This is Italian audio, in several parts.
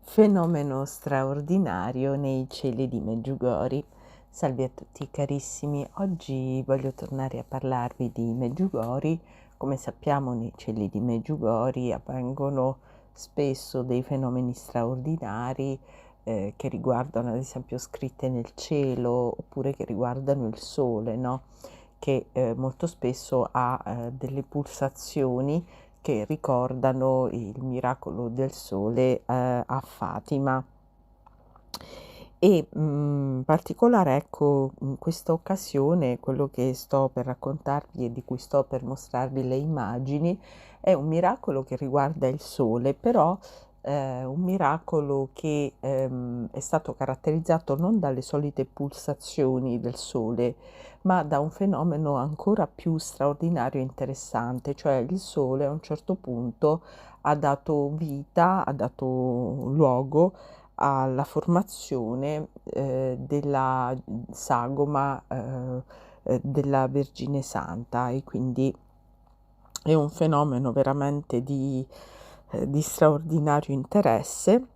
Fenomeno straordinario nei cieli di Meggiugori. Salve a tutti carissimi, oggi voglio tornare a parlarvi di Meggiugori. Come sappiamo, nei cieli di Meggiugori avvengono spesso dei fenomeni straordinari che riguardano ad esempio scritte nel cielo oppure che riguardano il sole, no? Che molto spesso ha delle pulsazioni che ricordano il miracolo del sole a Fatima. E in particolare, ecco, in questa occasione quello che sto per raccontarvi e di cui sto per mostrarvi le immagini è un miracolo che riguarda il sole, però un miracolo che è stato caratterizzato non dalle solite pulsazioni del sole, ma da un fenomeno ancora più straordinario e interessante, cioè il sole a un certo punto ha dato vita, ha dato luogo alla formazione della sagoma della Vergine Santa, e quindi è un fenomeno veramente di straordinario interesse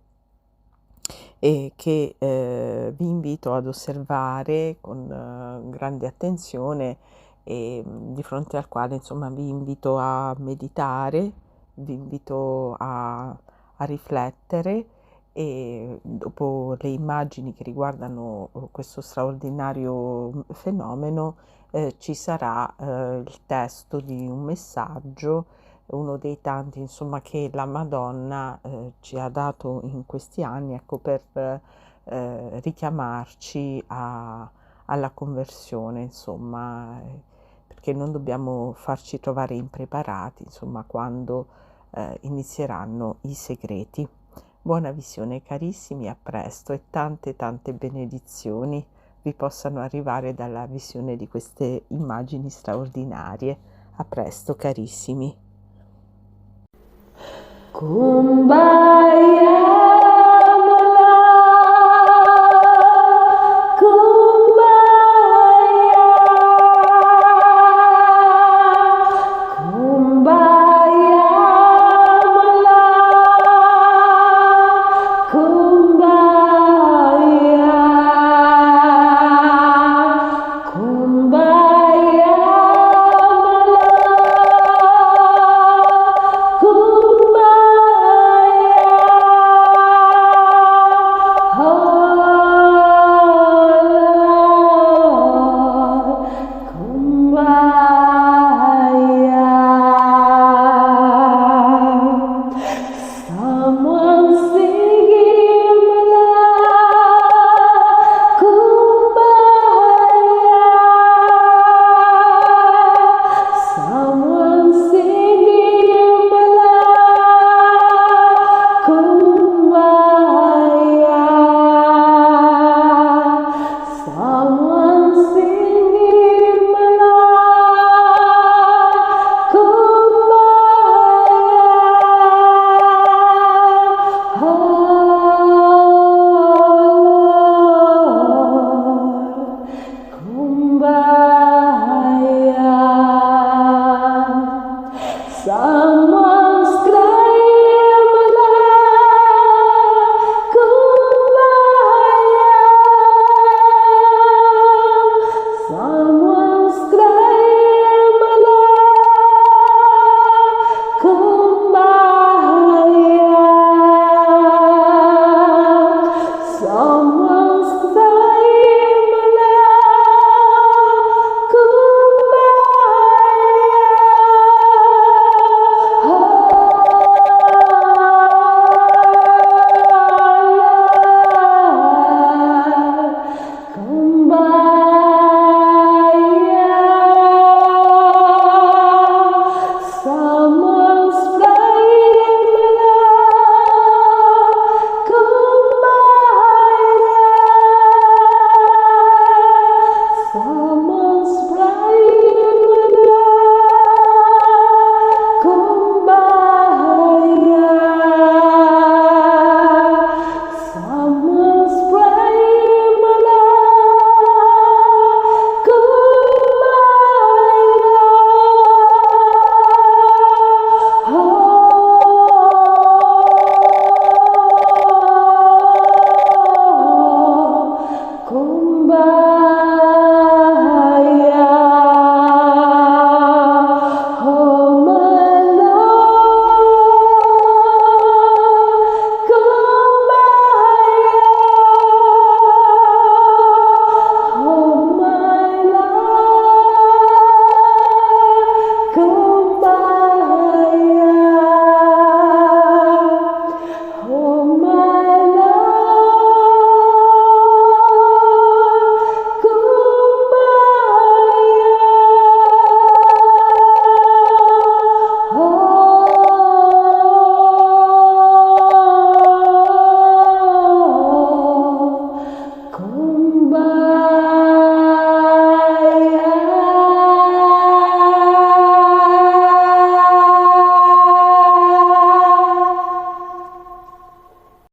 e che vi invito ad osservare con grande attenzione e di fronte al quale insomma vi invito a meditare, vi invito a riflettere, e dopo le immagini che riguardano questo straordinario fenomeno ci sarà il testo di un messaggio, uno dei tanti insomma che la Madonna ci ha dato in questi anni, ecco, per richiamarci alla conversione, insomma, perché non dobbiamo farci trovare impreparati, insomma, quando inizieranno i segreti. Buona visione carissimi, a presto, e tante tante benedizioni vi possano arrivare dalla visione di queste immagini straordinarie. A presto carissimi. Kumbaya.